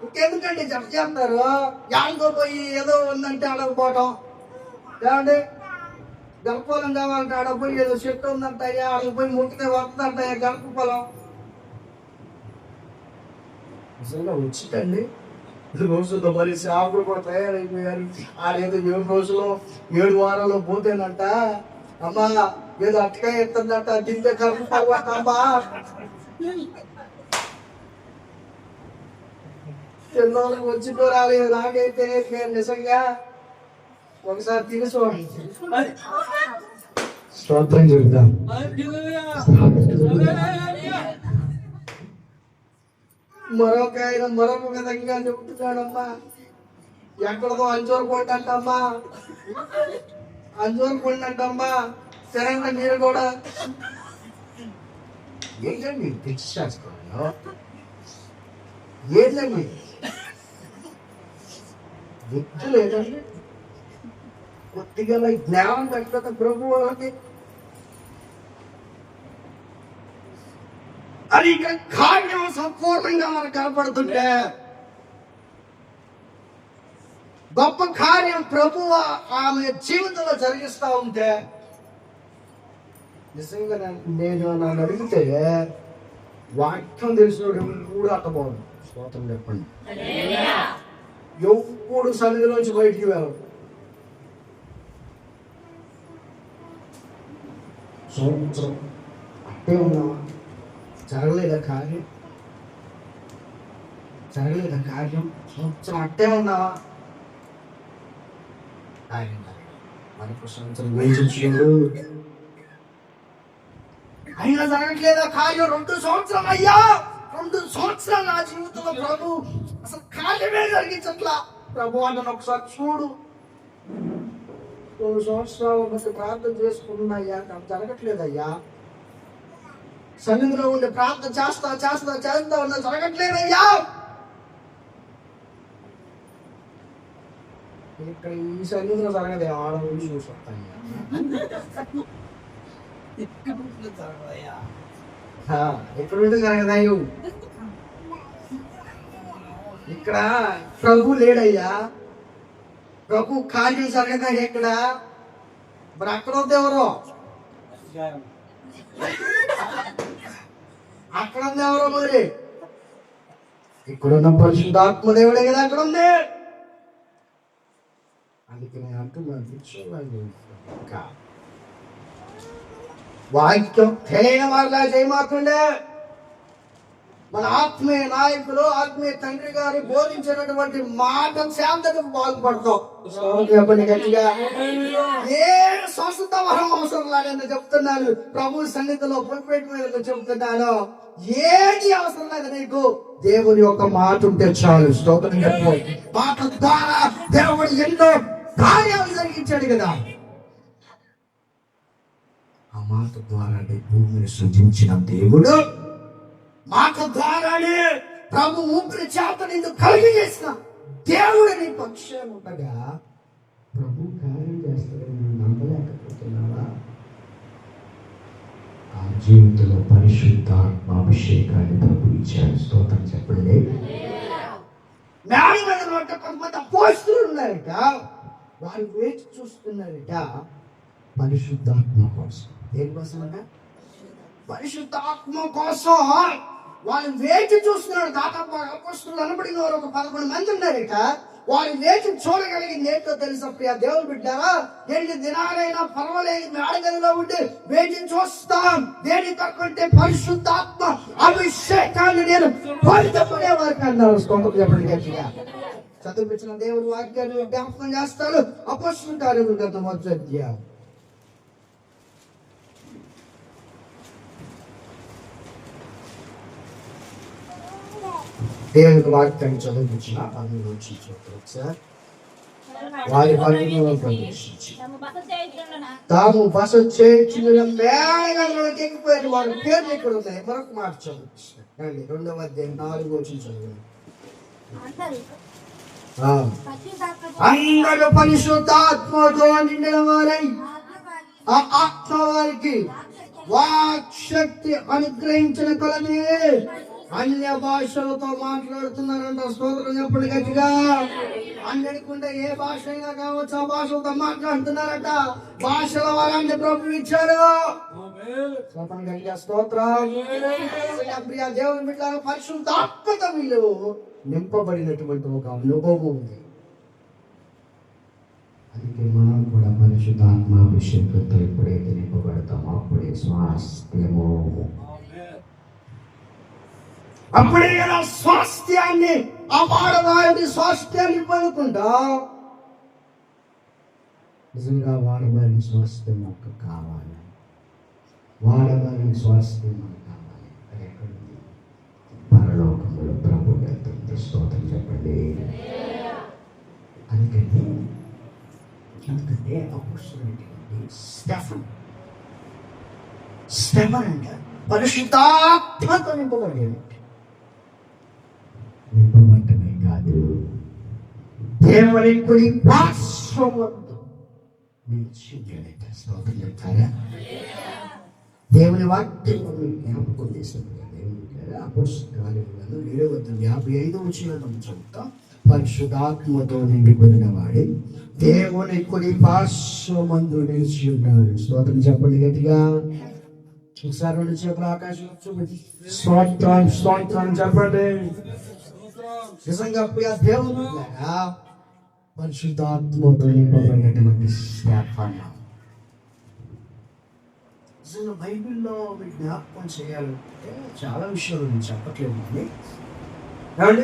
Speaker 1: ఇంకెందుకండి జప చేస్తారు? యాడికో పోయి ఏదో ఉందంటే అడగపోవటం. ఏమండి గర్భఫలం కావాలంటే ఆడ పోయి ఏదో చెట్టు ఉందంటాయా, ఆడకు పోయి ముట్టితే వస్తుందంటాయా గర్భఫలం. నిజంగా వచ్చిందండి రోజుల్లో మరి సేవకులు కూడా తయారైపోయారు. ఆడేదో 7 రోజులు 7 వారాలు పోతేనంట అమ్మా ఏదో అట్టకాయ ఎత్తుందంట, దింపే కర్మపర్వత అమ్మా. ఎన్నో వచ్చిపో రాలేదు. నాకైతే నేను నిజంగా ఒకసారి తిని చూడండి. స్తోత్రం చెప్తాం. మరొక ఆయన మరొక విధంగా చెబుతున్నాడమ్మా. ఎక్కడదో అంజూరు కొండంటమ్మా, అంజూరు కొండంటమ్మా. తెలంగాణ మీరు కూడా ఏంటండి పిచ్చి శాస్త్రంలో ఏంటండి గుర్తు లేదండి? కొద్దిగా జ్ఞానం తగ్గత ప్రభు వాళ్ళకి అది ఇక్కడ కార్యం సంపూర్ణంగా మనకు కనపడుతుంటే, గొప్ప కార్యం ప్రభు ఆమె జీవితంలో జరిగిస్తా ఉంటే, నిజంగా నేను నన్ను అడిగితే వాక్యం తెలిసినోడు కూడా అర్థమవుతుంది. స్తోత్రం చెప్పండి. ఎప్పుడు సన్నిధిలోంచి బయటికి వెళ్ళడు. సంవత్సరం అట్టే ఉన్నావా? జరగలేదా కార్యం? సంవత్సరం అట్టే ఉన్నావా? మనకు సంవత్సరం వేయించాడు, అయినా జరగట్లేదా కార్యం? 2 సంవత్సరం అయ్యా, 2 సంవత్సరాలు నా జీవితంలో ప్రభు అసలు కార్యమే జరిగించట్లా. ప్రభు అన్న ఒకసారి చూడు. 2 సంవత్సరాలు బట్టి ప్రార్థన చేసుకుంటున్నాయ్యా, నాకు జరగట్లేదయ్యా. సన్నిధిలో ఉండే ప్రార్థన చేస్తా ఉన్నా, జరగట్లేదయ్యా. ఇక్కడ ఈ సన్నిధిలో జరగదే, ఆడవాళ్ళు చూసి వస్తాయ్యా. ఎక్కడ జరగదాయు? ఇక్కడ ప్రభు లేడయ్యా. ప్రభు కార్యం జరగదా ఎక్కడ? మరి అక్కడ ఉంది ఎవరో, అక్కడ ఉంది ఎవరో. మరి ఇక్కడున్న పరిశుద్ధాత్మ దేవుడే కదా అక్కడ ఉంది. అందుకే నేను అంటున్నాను, వాక్యం తెలియని వారిలా చేయమాకుండే. మన ఆత్మీయ నాయకులు, ఆత్మీయ తండ్రి గారు బోధించినటువంటి మాట శాంతకు బాగుపడతాం. చెప్పండి గట్టిగా. ఏ స్వస్థత వరం అవసరం లేదని చెప్తున్నాను. ప్రభు సన్నిధిలో పుల్పేట మీద చెప్తున్నాను, ఏది అవసరం లేదు నీకు. దేవుని యొక్క మాట ఉంటే చాలు. స్తోత్రం చెప్పు. మాట ద్వారా దేవుడు ఎన్నో కార్యాలు జరిగించాడు కదా. ఆ మాట ద్వారానే భూమిని సృజించిన దేవుడు, మాట ద్వారానే ప్రభు ఊపిరి చేత నిన్ను కలిగి చేసిన దేవుడు నీ పక్షం ఉండగా ప్రభు కార్యం చేస్తాడని నువ్వు నమ్మలేకపోతున్నావా? ఆ జీవితంలో పరిశుద్ధాత్మ అభిషేకాన్ని ప్రభు ఇచ్చాడు. స్తోత్రం చెప్పండి. కొంతమంది అపోస్తులు ఉన్నారట, వారు వేచి చూస్తున్నారట పరిశుద్ధాత్మ కోసం. దేనికోసం అంట? పరిశుద్ధాత్మ కోసం వాళ్ళు వేచి చూస్తున్నాడు. దాదాపు అపోస్తులు అనబడిన వారు ఒక 11 మంది ఉన్నారట. వారు వేచి చూడగలిగింది ఏంటో తెలుసా ప్రియ దేవుని బిడ్డారా? ఎన్ని దినాలైనా పర్వాలేదు, మేడగదిలో ఉండి వేచి చూస్తాం. దేని తక్కువంటే పరిశుద్ధాత్మ అభిషేకాన్ని నేను పొందుకునే వారికి అన్నారు. స్తోత్రం చెప్పండి గట్టిగా. చదివించిన దేవుడు వాక్యాన్ని జ్ఞాపకం చేస్తాడు. అపోస్తుల కార్యముల గ్రంథం 1వ అధ్యాయం. దేవుని వాక్యాన్ని చదివించిన అనుభవించి సార్. వారి పనులను ప్రవేశించి తాము బస చేయించిన మేఘంలోకి ఎక్కిపోయిన వారి పేర్లు ఇక్కడ ఉన్నాయి. మరొక మాట చదివించండి. 2వ అధ్యాయం 4వ వచనం చదివండి. అందరూ పరిశుద్ధాత్మతో నిండిన వారై ఆ ఆత్మ వారికి వాక్శక్తి అనుగ్రహించిన కొలది అన్య భాషలతో మాట్లాడుతున్నారంట. స్తోత్రం చెప్పండి గట్టిగా. అన్నిటికుంటే ఏ భాష అయినా కావచ్చు, ఆ భాషలతో మాట్లాడుతున్నారట. భాషల వారాన్ని ప్రభు ఇచ్చారు. చెప్పండి గట్టిగా స్తోత్రం. ప్రియ దేవుని బిడ్డలారా, పరిశుద్ధాత్మతో వీళ్ళు నింపబడినటువంటి ఒక అనుభవం ఉంది. అందుకే మనం కూడా పరిశుద్ధాత్మాభిషేకంతో ఎప్పుడైతే నింపబడతామో అప్పుడే స్వాస్థ్యము, అప్పుడే కదా స్వాస్థ్యాన్ని, ఆ వాడవారి స్వాస్థ్యాన్ని పొందుకుంటా. నిజంగా వాడవారి స్వాస్థ్యం మాకు కావాలి. వాడవారి స్వాస్థ్యం మాకు కావాలి. అది ఎక్కడుంది? పరలోకంలో ప్రభు వెళ్తుంది. స్తోత్రం చెప్పండి. అందుకంటే అపోస్తలుడైనటువంటి స్టెఫన్ అంటే పరిశుద్ధాత్మతో నింపబడేది. నింపబట్టమే కాదు, దేవుని కుడి పార్శ్వమందు నిలిచింది. స్తోత్రం చెప్తారా? దేవుని వాక్యం జ్ఞాపకం చేసింది. అపోస్తలుల 7:55 చెప్తాం. పరిశుద్ధాత్మతో నిండిపోయిన వాడి దేవుని కుడి పార్శ్వమందు నిలిచి ఉన్నాడు. స్తోత్రం చెప్పండి గట్టిగా. ఒకసారి 2 చేతుల ఆకాశం చూపండి. స్తోత్రం స్తోత్రం చెప్పండి. నిజంగా దేవుని పరిశుద్ధాత్మతో నింపబడినటువంటి జ్ఞాపకం నిజంగా బైబిల్లో జ్ఞాపకం చేయాలంటే చాలా విషయాలు నేను చెప్పట్లేదు. కానీ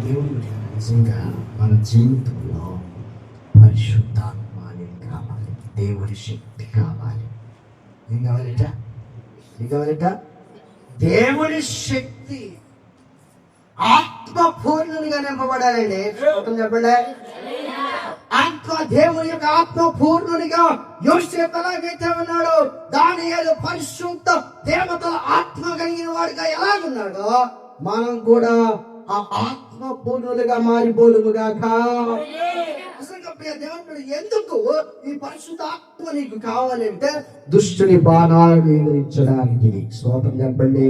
Speaker 1: దేవుడు నిజంగా మన జీవితంలో పరిశుద్ధాత్మ అనేది కావాలి. దేవుడి శక్తి కావాలి. ఏం కావాలట? దేవుడి శక్తి ఆత్మపూర్ణునిగా నింపబడాలండి. చెప్పండి. దేవుని యొక్క ఆత్మపూర్ణునిగా యోసేపు ఎలాగైతే ఉన్నాడో, దానియేలు పరిశుద్ధ దేవతల ఆత్మ కలిగిన వాడిగా ఎలాగున్నాడో, మనం కూడా ఆ ఆత్మపూర్ణులుగా మారిపోలుగాక. దేవుడు ఎందుకు ఈ పరిశుద్ధ ఆత్మ నీకు కావాలంటే దుష్టుని బాణాలను ఎదిరించడానికి. స్తోత్రం చెప్పండి.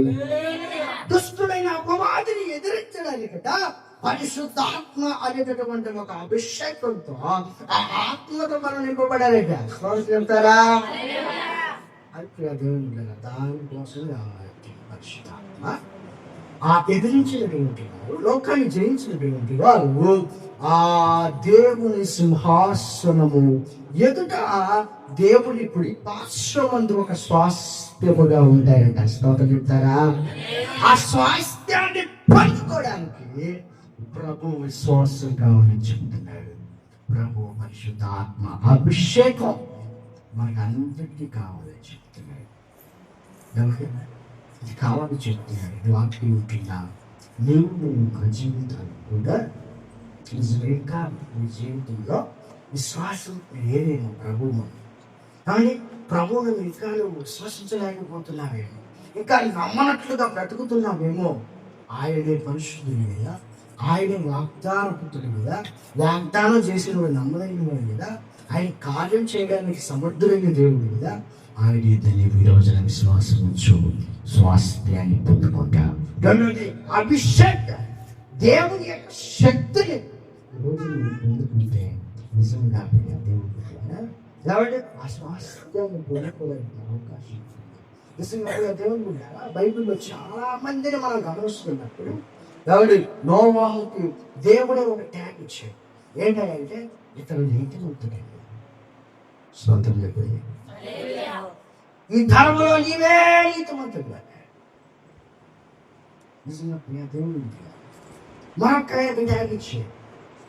Speaker 1: దుష్టుడైన అపవాదిని ఎదిరించడానికట పరిశుద్ధాత్మ అనేటటువంటి ఒక అభిషేకంతో ఆ ఆత్మతో మనం నింపబడాలట. చెప్తారా? దేవుడు దానికోసం పరిశుద్ధాత్మ. ఆ ఎదిరించినటువంటి వారు, లోకాన్ని జయించినటువంటి వారు ఆ దేవుని సింహాసనము ఎదుట దేవుని కుడి పార్శ్వమందు ఒక స్వాస్థ్యముగా ఉంటాయంట. స్తోత్రం చెప్తారా? ఆ స్వాస్థ్యాన్ని పంచుకోవడానికి ప్రభు విశ్వాసం కావాలని చెప్తున్నాడు. ప్రభు పరిశుద్ధాత్మ అభిషేకం మనకు అందరికీ కావాలని చెప్తున్నాడు. ఇది కావాలని చెప్తున్నాడు. ఇది వాక్యం ఉంటుందా? నీవు యొక్క జీవితాన్ని కూడా నిజంగా నీ జీవితంలో విశ్వాసం లేదేమో ప్రభువు. కానీ ప్రభువును ఇంకా నువ్వు విశ్వసించలేకపోతున్నావేమో, ఇంకా నమ్మనట్లుగా బ్రతుకుతున్నావేమో. ఆయనే పరిశుద్ధుని మీద, ఆయనే వాగ్దానపుత్రుడి మీద, వాగ్దానం చేసిన వాడు నమ్మదగిన వాడి మీద, ఆయన కార్యం చేయడానికి సమర్థుడైన దేవుడి మీద ఆయన ఇద్దరిని ఈ రోజున విశ్వాసం ఉంచు, స్వాస్థ్యాన్ని పొందుకుంటా. రెండోది అభిషేకం. దేవుని యొక్క శక్తిని రోజు పొందుకుంటే నిజంగా దేవుడు ఆ స్వాస్థ్యాన్ని పొందుకోవడానికి అవకాశం. నిజంగా దేవుడు కూడా బైబిల్లో చాలా మందిని మనం గమనిస్తున్నప్పుడు దేవుడు నోవాహుకి దేవుడే ఒక ట్యాగ్ ఇచ్చాడు. ఏంటంటే ఇతను నీతిమంతుడండి. స్తోత్రం చెప్పండి. ఈ ధర్మంలో నీవే నీతిమంతుడు. నిజంగా దేవుడు మనకు ట్యాగ్ ఇచ్చాడు.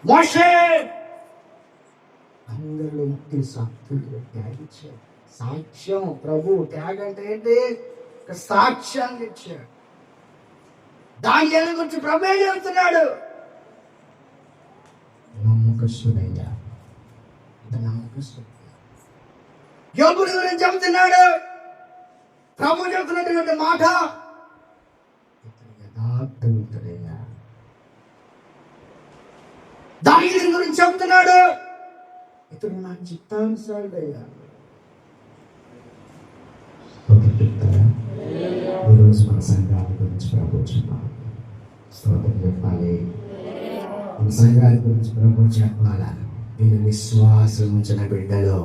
Speaker 1: మోషే అందరిలో ముక్తి సాక్షులు ట్యాగ్ ఇచ్చాడు. సాక్ష్యం. ప్రభు ట్యాగ్ అంటే ఏంటి? సాక్ష్యాన్ని ఇచ్చాడు. దాని గురించి ప్రభు చెబుతున్నాడు, నమ్మకస్తుడైనా నమ్మకస్తుడు. యోగుడి గురించి చెబుతున్నాడు. ప్రభు చెబుతున్నటువంటి మాట యథార్థవంతుడైనా. దాని గురించి చెబుతున్నాడు, ఇతడు నా చిత్తానుసారుడయ్యా. ఈరోజు మన సంఘాల గురించి ప్రభుత్వం స్తోత్రం చెప్పాలి. మన సంఘాల గురించి ప్రభు చెప్పాలా? నేను విశ్వాసం ఉంచిన బిడ్డలో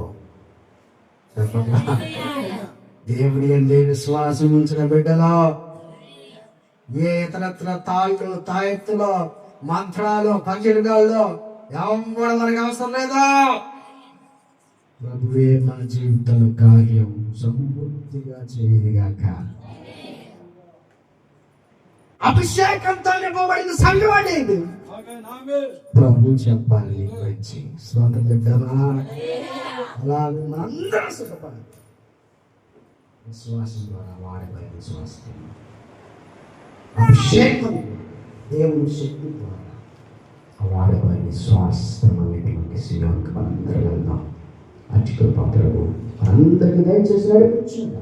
Speaker 1: దేవుడి అందే విశ్వాసం ఉంచిన బిడ్డలో ఏ ఇతరత్ర తాయెత్తులో మంత్రాలు పంచరుగాల్లో ఎవరు మనకు అవసరం లేదా. ప్రభువే మన జీవితంలో కార్యం సమృద్ధిగా చేయగాక. అభిషేకంతో నింపబడిన సంఘం అనేది ప్రభు చెప్పాలి. నీకు వచ్చి స్వాతం చెప్తామా? అలాగే మనందరం సుఖపడాలి. విశ్వాసం ద్వారా వాడబడిన విశ్వాసం, అభిషేకం, దేవుని శక్తి ద్వారా వాడబడిన స్వాస్థ్యం అనేటువంటి శిలోకి మనందరం వెళ్దాం. అటు కృప ప్రభు అందరికీ దయచేసి నడిపించుగా.